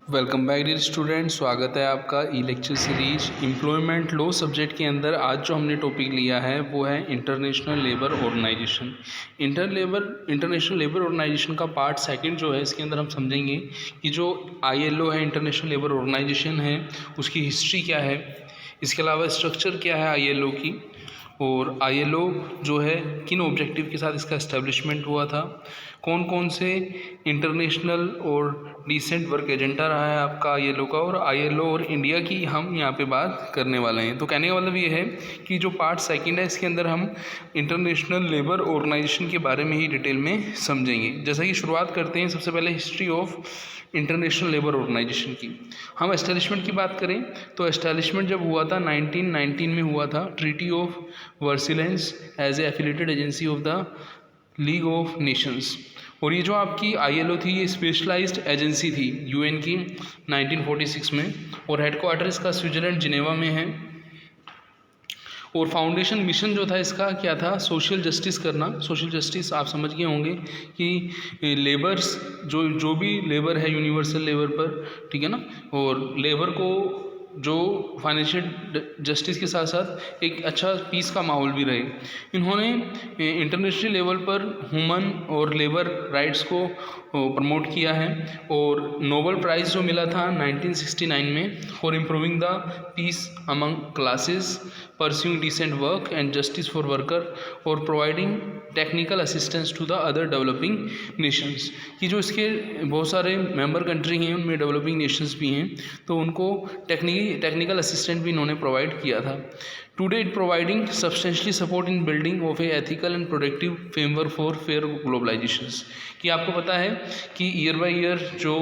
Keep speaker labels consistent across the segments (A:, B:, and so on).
A: Welcome back dear student, स्वागत है आपका e lecture series employment law subject के अंदर। आज जो हमने टॉपिक लिया है वो है international labour organisation. International labour organisation का पार्ट सेकंड जो है, इसके अंदर हम समझेंगे कि जो ILO है, इंटरनेशनल लेबर ऑर्गेनाइजेशन है, उसकी हिस्ट्री क्या है, इसके अलावा स्ट्रक्चर क्या है ILO की, और ILO जो है किन ऑब्जेक्टिव के साथ इसका इस्टेब्लिशमेंट हुआ था, कौन कौन से इंटरनेशनल और डिसेंट वर्क एजेंडा रहा है आपका ILO का, और ILO और इंडिया की हम यहाँ पे बात करने वाले हैं। तो कहने का मतलब ये है कि जो पार्ट सेकंड है, इसके अंदर हम इंटरनेशनल लेबर ऑर्गेनाइजेशन के बारे में ही डिटेल में समझेंगे। जैसा कि शुरुआत करते हैं, सबसे पहले history of international labour organisation की। हम एस्टैब्लिशमेंट की बात करें तो एस्टैब्लिशमेंट जब हुआ था 1919 में हुआ था, treaty of Versailles as a affiliated agency of the League of Nations. और ये जो आपकी ILO थी, ये स्पेशलाइज्ड एजेंसी थी UN की 1946 में, और हेडक्वार्टर इसका स्विट्जरलैंड जिनेवा में है। और फाउंडेशन मिशन जो था इसका क्या था, सोशल जस्टिस करना। सोशल जस्टिस आप समझ गए होंगे कि लेबर्स जो भी लेबर है यूनिवर्सल लेबर पर, ठीक है ना, और लेबर को जो फाइनेंशियल जस्टिस के साथ साथ एक अच्छा पीस का माहौल भी रहे। इन्होंने इंटरनेशनल लेवल पर ह्यूमन और लेबर राइट्स को प्रमोट किया है, और नोबेल प्राइज़ जो मिला था 1969 में for improving the peace among classes, pursuing decent work and justice for worker, और providing technical assistance to the other developing nations. कि जो इसके बहुत सारे मेंबर कंट्री हैं, उनमें डेवलपिंग नेशंस भी हैं, तो उनको टेक्निकल असिस्टेंट भी इन्होंने प्रोवाइड किया था। Today it providing substantially support in building of a ethical and productive framework for fair globalizations. कि आपको पता है कि ईयर बाय ईयर जो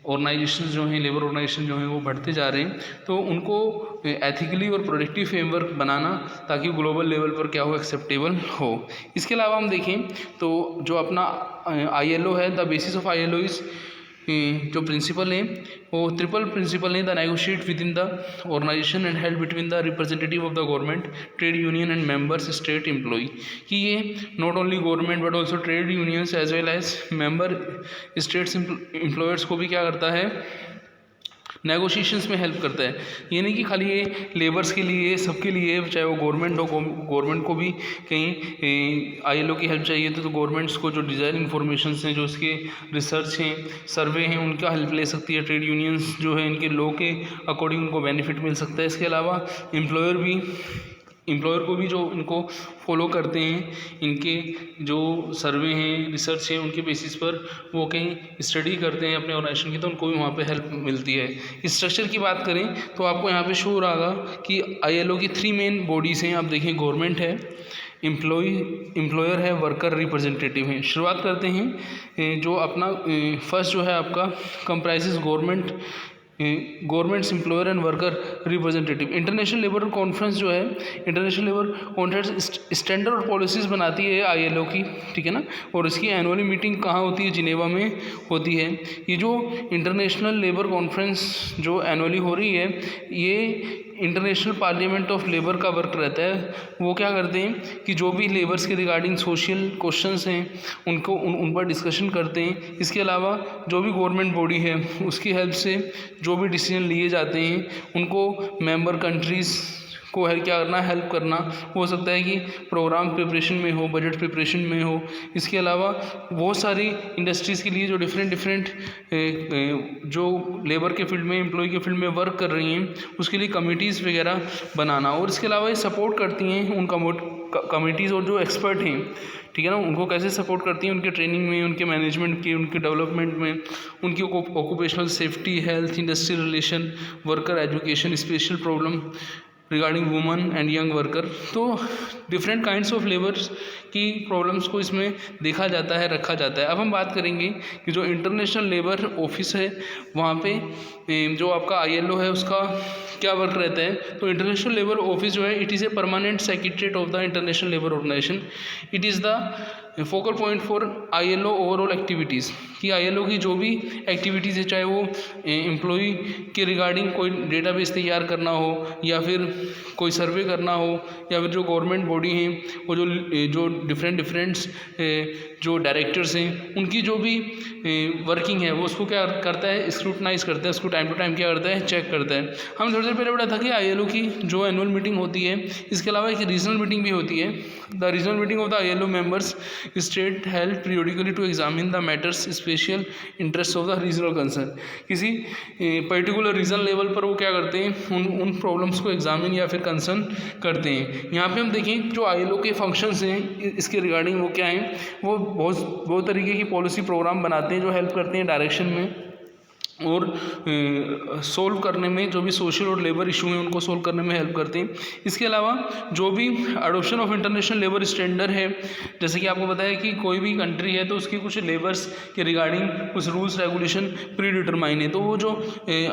A: ऑर्गेनाइजेशन जो हैं, लेबर ऑर्गेनाइजेशन जो हैं, वो बढ़ते जा रहे हैं, तो उनको एथिकली और प्रोडक्टिव फ्रेमवर्क बनाना ताकि ग्लोबल लेवल पर क्या हो, एक्सेप्टेबल हो। इसके अलावा हम देखें तो जो अपना ILO है, the basis of ILO is, जो प्रिंसिपल हैं वो ट्रिपल प्रिंसिपल हैं। The negotiate with in the organisation and help between the representative of the government, trade union and members state employ. कि ये not only government but also trade unions as well as member states employers को भी क्या करता है, negotiations में help करता है। ये नहीं कि खाली ये लेबर्स के लिए, सबके लिए, चाहे वो गवर्नमेंट हो, गवर्नमेंट को भी कहीं ILO की हेल्प चाहिए तो गवर्नमेंट्स को जो डिज़ाइन इंफॉर्मेशन हैं, जो इसके रिसर्च हैं, सर्वे हैं, उनका हेल्प ले सकती है। ट्रेड यूनियंस जो है, इनके लॉ के अकॉर्डिंग उनको बेनिफिट मिल सकता है। इसके अलावा एम्प्लॉयर को भी जो इनको फॉलो करते हैं, इनके जो सर्वे हैं, रिसर्च है, उनके बेसिस पर वो कहीं स्टडी करते हैं अपने ऑर्गेनाइजेशन की, तो उनको भी वहाँ पे हेल्प मिलती है। स्ट्रक्चर की बात करें तो आपको यहाँ पे शो हो रहा कि ILO की 3 मेन बॉडीज़ हैं। आप देखिए, गवर्नमेंट है, एम्प्लॉयर है, वर्कर रिप्रेजेंटेटिव हैं। शुरुआत करते हैं जो अपना फर्स्ट जो है आपका comprises governments employer and worker representative. International labour conference जो है, इंटरनेशनल लेबर कॉन्फ्रेंस स्टैंडर्ड और पॉलिसीज़ बनाती है ILO की, ठीक है ना, और इसकी एनुअली मीटिंग कहाँ होती है, जिनेवा में होती है। ये जो इंटरनेशनल लेबर कॉन्फ्रेंस जो एनुअली हो रही है, ये इंटरनेशनल पार्लियामेंट ऑफ लेबर का वर्क रहता है। वो क्या करते हैं कि जो भी लेबर्स के रिगार्डिंग सोशल क्वेश्चंस हैं, उनको उन पर डिस्कशन करते हैं। इसके अलावा जो भी गवर्नमेंट बॉडी है, उसकी हेल्प से जो भी डिसीजन लिए जाते हैं, उनको मेंबर कंट्रीज़ को हेल्प करना। हो सकता है कि प्रोग्राम प्रिपरेशन में हो, बजट प्रिपरेशन में हो। इसके अलावा बहुत सारी इंडस्ट्रीज़ के लिए जो डिफरेंट जो लेबर के फील्ड में, एम्प्लॉय के फील्ड में वर्क कर रही हैं, उसके लिए कमिटीज़ वगैरह बनाना। और इसके अलावा ये सपोर्ट करती हैं उन कमिटीज़ और जो एक्सपर्ट हैं, ठीक है ना, उनको कैसे सपोर्ट करती हैं, उनके ट्रेनिंग में, उनके मैनेजमेंट की, उनके डेवलपमेंट में, उनकी occupational safety, health, industrial relation, worker education, special problem regarding woman and young worker. तो डिफरेंट काइंड्स ऑफ लेबर्स की प्रॉब्लम्स को इसमें देखा जाता है, रखा जाता है। अब हम बात करेंगे कि जो इंटरनेशनल लेबर ऑफिस है, वहाँ पे जो आपका ILO है, उसका क्या वर्क रहता है। तो इंटरनेशनल लेबर ऑफिस जो है, it is a permanent secretariat of the international labour organisation. It is the focal point for ILO overall activities. कि ILO की जो भी एक्टिविटीज़ है, चाहे वो एम्प्लॉई के रिगार्डिंग कोई डेटाबेस तैयार करना हो, या फिर कोई सर्वे करना हो, या फिर जो गवर्नमेंट बॉडी हैं वो जो डिफरेंट जो डायरेक्टर्स हैं उनकी जो भी वर्किंग है वो उसको क्या करता है, स्क्रूटनाइज करता है, उसको टाइम टू टाइम क्या करता है, चेक करता है। हमने थोड़ी देर पहले पढ़ा था कि ILO की जो एनुअल मीटिंग होती है, इसके अलावा एक रीजनल मीटिंग भी होती है। The regional meeting of the ILO members state help periodically to examine the matters special interest of the regional concern. किसी पर्टिकुलर रीजनल लेवल पर वो क्या करते हैं, उन प्रॉब्लम्स को एग्जामिन या फिर कंसर्न करते हैं। यहाँ पे हम देखें जो ILO के फंक्शंस हैं इसके रिगार्डिंग वो क्या हैं, वो बहुत तरीके की पॉलिसी प्रोग्राम बनाते हैं जो हेल्प करते हैं डायरेक्शन में और सोल्व करने में, जो भी सोशल और लेबर इशू हैं उनको सोल्व करने में हेल्प करते हैं। इसके अलावा जो भी adoption of international labour standard है, जैसे कि आपको पता है कि कोई भी कंट्री है तो उसकी कुछ लेबर्स के रिगार्डिंग कुछ रूल्स रेगुलेशन प्री डिटरमाइन है, तो वो जो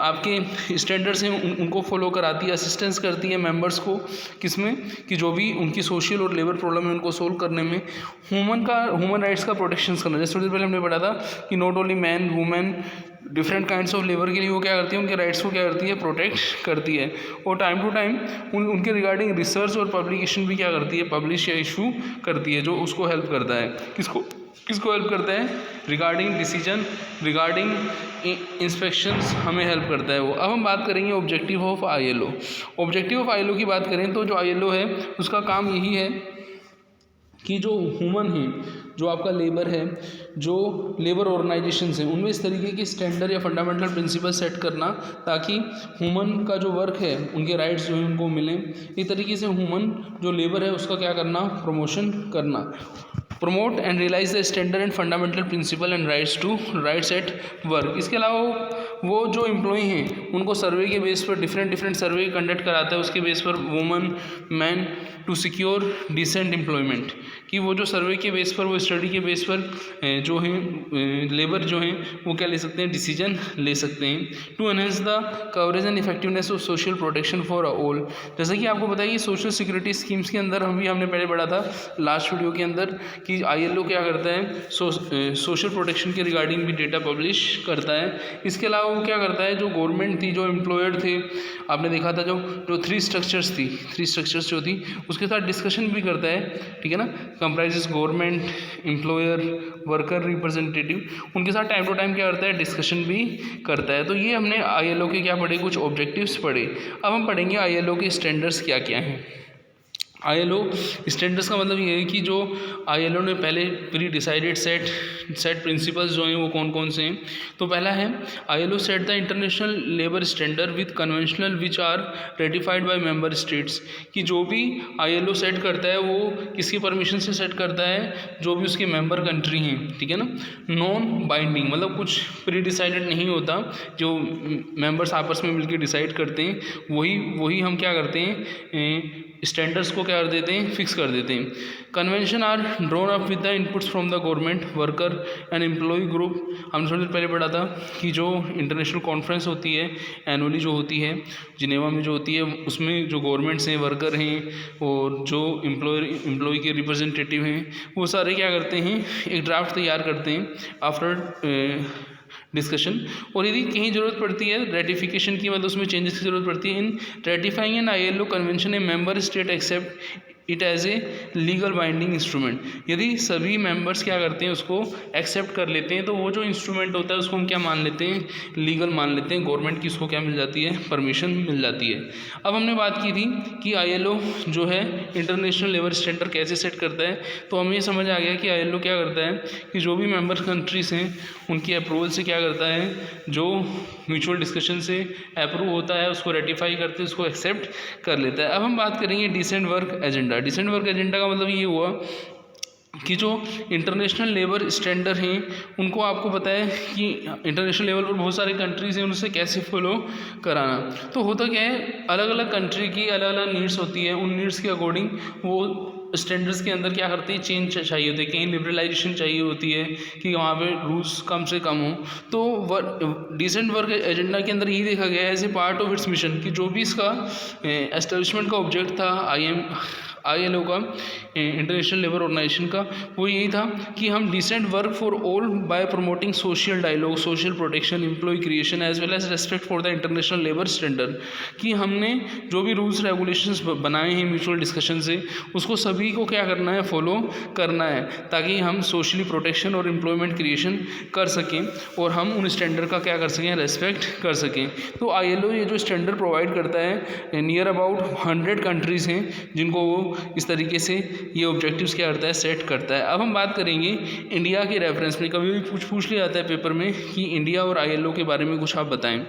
A: आपके स्टैंडर्ड्स हैं उनको फॉलो कराती है, असिस्टेंस करती है मेम्बर्स को, किसमें कि जो भी उनकी सोशल और लेबर प्रॉब्लम है उनको सोल्व करने में। ह्यूमन राइट्स का प्रोटेक्शन करना, जैसे थोड़ी देर पहले हमने पढ़ा था कि not only man women different kinds of labour के लिए वो क्या करती है, उनके राइट्स को क्या करती है, प्रोटेक्ट करती है। और टाइम टू टाइम उनके रिगार्डिंग रिसर्च और पब्लिकेशन भी क्या करती है, पब्लिश या इशू करती है, जो उसको हेल्प करता है। किसको हेल्प करता है, रिगार्डिंग डिसीजन, रिगार्डिंग इंस्पेक्शंस हमें हेल्प करता है वो। अब हम बात करेंगे objective of ILO। Objective of ILO की बात करें तो जो ILO है उसका काम यही है कि जो ह्यूमन है, जो आपका लेबर है, जो लेबर ऑर्गेनाइजेशंस हैं उनमें इस तरीके के स्टैंडर्ड या फंडामेंटल प्रिंसिपल सेट करना ताकि ह्यूमन का जो वर्क है, उनके राइट्स जो हैं उनको मिलें। इस तरीके से ह्यूमन जो लेबर है उसका क्या करना, प्रमोशन करना। Promote and realise the standard and fundamental principle and rights at work. इसके अलावा वो जो एम्प्लॉई हैं उनको सर्वे के बेस पर डिफरेंट सर्वे कंडक्ट कराता है, उसके बेस पर woman man to secure decent employment, कि वो जो सर्वे के बेस पर, वो स्टडी के बेस पर जो हैं लेबर जो हैं वो क्या ले सकते हैं, डिसीजन ले सकते हैं। To enhance the coverage and effectiveness of social protection for all. जैसे कि आपको पता है कि सोशल सिक्योरिटी स्कीम्स के अंदर हमने पहले पढ़ा था लास्ट वीडियो के अंदर कि ILO क्या करता है, सोशल प्रोटेक्शन के रिगार्डिंग भी डेटा पब्लिश करता है। इसके अलावा वो क्या करता है, जो गवर्नमेंट थी, जो एम्प्लॉयर थे, आपने देखा था जो थ्री स्ट्रक्चर्स जो थी उसके साथ डिस्कशन भी करता है, ठीक है ना, comprises government, employer, worker representative, उनके साथ टाइम टू टाइम क्या करता है, डिस्कशन भी करता है। तो ये हमने ILO के क्या पढ़े, कुछ ऑब्जेक्टिव्स पढ़े। अब हम पढ़ेंगे ILO के स्टैंडर्ड्स क्या क्या हैं। ILO स्टैंडर्ड्स का मतलब ये है कि जो ILO ने पहले प्री डिसाइडेड सेट प्रिंसिपल्स जो हैं वो कौन कौन से हैं। तो पहला है ILO set the international labour standard with conventional which are ratified by member states, कि जो भी ILO सेट करता है वो किसकी परमिशन से सेट करता है, जो भी उसके मेंबर कंट्री हैं, ठीक है ना। नॉन बाइंडिंग मतलब कुछ प्री डिसाइडेड नहीं होता, जो मेंबर्स आपस में मिलकर डिसाइड करते हैं वही हम क्या करते हैं, स्टैंडर्ड्स को क्या कर देते हैं, फिक्स कर देते हैं। Convention are drawn up with the inputs from the government, worker and employ group. हमने थोड़ी देर पहले पढ़ा था कि जो इंटरनेशनल कॉन्फ्रेंस होती है एनुअली जो होती है जिनेवा में जो होती है, उसमें जो गवर्नमेंट्स हैं, वर्कर हैं और जो एम्प्लॉय के रिप्रेजेंटेटिव हैं, वो सारे क्या करते हैं, एक ड्राफ्ट तैयार करते हैं आफ्टर डिस्कशन। और यदि कहीं ज़रूरत पड़ती है रेटिफिकेशन की, मतलब उसमें चेंजेस की ज़रूरत पड़ती है, in ratifying an ILO convention a member state accept it as a legal binding instrument. यदि सभी मेंबर्स क्या करते हैं, उसको एक्सेप्ट कर लेते हैं, तो वो जो इंस्ट्रूमेंट होता है उसको हम क्या मान लेते हैं, लीगल मान लेते हैं। गवर्नमेंट की उसको क्या मिल जाती है, परमिशन मिल जाती है। अब हमने बात की थी कि ILO जो है इंटरनेशनल लेबर स्टैंडर्ड कैसे सेट करता है, तो हमें ये समझ आ गया कि ILO क्या करता है कि जो भी मेंबर कंट्रीज़ हैं उनकी अप्रूवल से क्या करता है, जो म्यूचुअल डिस्कशन से अप्रूव होता है उसको रेटिफाई करते हैं, उसको एक्सेप्ट कर लेता है। अब हम बात करेंगे decent work agenda. Decent work agenda का मतलब ये हुआ कि जो इंटरनेशनल लेबर स्टैंडर्ड हैं उनको आपको पता है कि इंटरनेशनल लेवल पर बहुत सारे कंट्रीज़ हैं, उनसे कैसे फॉलो कराना। तो होता क्या है, अलग अलग कंट्री की अलग अलग नीड्स होती है, उन नीड्स के अकॉर्डिंग वो स्टैंडर्ड्स के अंदर क्या करते हैं, चेंज चाहिए होती है, कहीं लिबरलाइजेशन चाहिए होती है कि वहाँ पे रूल्स कम से कम हो। तो डिसेंट वर्क एजेंडा के अंदर यही देखा गया है as a part of its mission कि जो भी इसका एस्टेब्लिशमेंट का ऑब्जेक्ट था ILO का, इंटरनेशनल लेबर ऑर्गेनाइजेशन का, वो यही था कि हम decent work for all by promoting social dialogue, social protection, employ creation as well as respect for the international labour standard, कि हमने जो भी रूल्स रेगुलेशंस बनाए हैं म्यूचुअल डिस्कशन से, उसको सभी को क्या करना है, फॉलो करना है, ताकि हम सोशली प्रोटेक्शन और एम्प्लॉयमेंट क्रिएशन कर सकें और हम उन स्टैंडर्ड का क्या कर सकें, रेस्पेक्ट कर सकें। तो ILO ये जो स्टैंडर्ड प्रोवाइड करता है, नियर अबाउट 100 कंट्रीज़ हैं जिनको वो इस तरीके से ये ऑब्जेक्टिव्स क्या करता है, सेट करता है। अब हम बात करेंगे इंडिया के रेफरेंस में। कभी भी पूछ लिया जाता है पेपर में कि इंडिया और ILO के बारे में कुछ आप बताएं।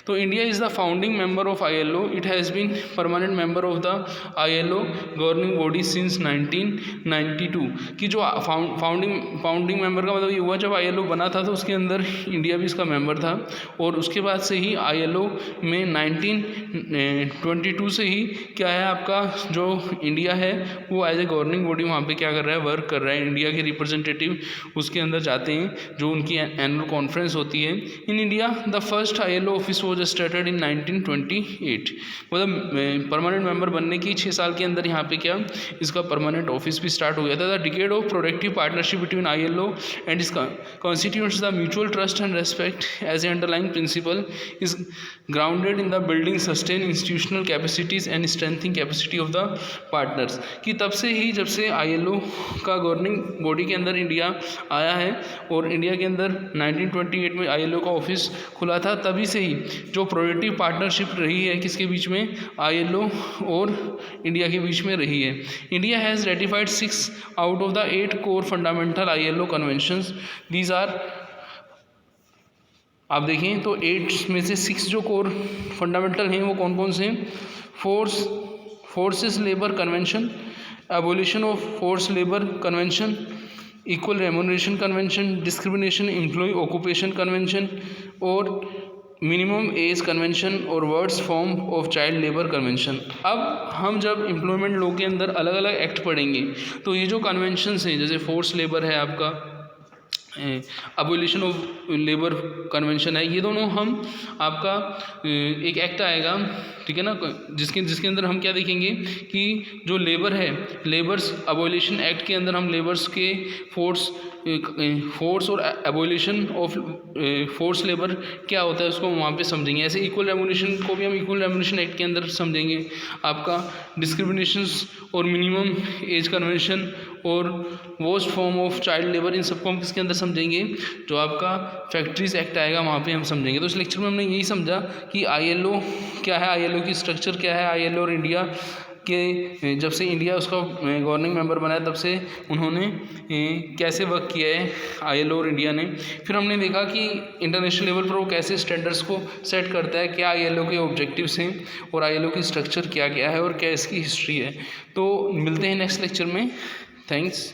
A: तो India is the founding member of ILO। It has been permanent member of the ILO governing body since 1992। कि जो फाउंडिंग मेंबर का मतलब ये हुआ, जब ILO बना था तो उसके अंदर इंडिया भी इसका मेंबर था, और उसके बाद से ही ILO में 1922 से ही क्या है, आपका जो इंडिया है वो एज ए गवर्निंग बॉडी वहाँ पे क्या कर रहा है, वर्क कर रहा है। इंडिया के रिप्रेजेंटेटिव उसके अंदर जाते हैं, जो उनकी एनुअल कॉन्फ्रेंस होती है। In India the first ILO office was started in 1928। मतलब परमानेंट मेंबर बनने की 6 साल के अंदर यहाँ पे क्या, इसका परमानेंट ऑफिस भी स्टार्ट हो गया था। The decade of productive partnership between ILO and इस constitutes the mutual trust and respect as an underlying principle, is grounded in the building sustain institutional capacities and strengthening capacity of the partners। कि तब से ही, जब से ILO का governing body के अंदर India आया है और इंडिया के अंदर 1928 में ILO का ऑफिस खुला था, तभी से ही जो प्रोडक्टिव पार्टनरशिप रही है किसके बीच में, ILO और इंडिया के बीच में रही है। India has ratified 6 out of the 8 core fundamental ILO conventions. These are, आप देखें तो 8 में से 6 जो कोर फंडामेंटल हैं वो कौन कौन से हैं, forces labour convention, abolition of force labour convention, equal remuneration convention, discrimination employ occupation convention, और मिनिमम एज कन्वेंशन, और वर्ड्स form of child labour convention. अब हम जब एम्प्लॉयमेंट लॉ के अंदर अलग अलग एक्ट पढ़ेंगे तो ये जो कन्वेंशंस हैं, जैसे फोर्स लेबर है, आपका अबोलिशन ऑफ लेबर कन्वेंशन है, ये दोनों हम आपका एक एक्ट आएगा, ठीक है ना, जिसके अंदर हम क्या देखेंगे कि जो लेबर है, लेबर्स अबोलिशन एक्ट के अंदर हम लेबर्स के फोर्स और एबोलिशन ऑफ फोर्स लेबर क्या होता है उसको वहाँ पे समझेंगे। ऐसे इक्वल रेम्यूनरेशन को भी हम इक्वल रेम्यूनरेशन एक्ट के अंदर समझेंगे। आपका डिस्क्रिमिनेशंस और मिनिमम एज कन्वेंशन और worst form of child labour, इन सबको हम किसके अंदर समझेंगे, जो आपका फैक्ट्रीज एक्ट आएगा वहाँ पे हम समझेंगे। तो इस लेक्चर में हमने यही समझा कि ILO क्या है, ILO की स्ट्रक्चर क्या है, ILO और इंडिया के, जब से इंडिया उसका गवर्निंग मेंबर बना है तब से उन्होंने कैसे वर्क किया है ILO और इंडिया ने। फिर हमने देखा कि इंटरनेशनल लेवल पर वो कैसे स्टैंडर्ड्स को सेट करता है, क्या ILO के ऑब्जेक्टिव्स हैं और ILO की स्ट्रक्चर क्या क्या है और क्या इसकी हिस्ट्री है। तो मिलते हैं नेक्स्ट लेक्चर में। थैंक्स।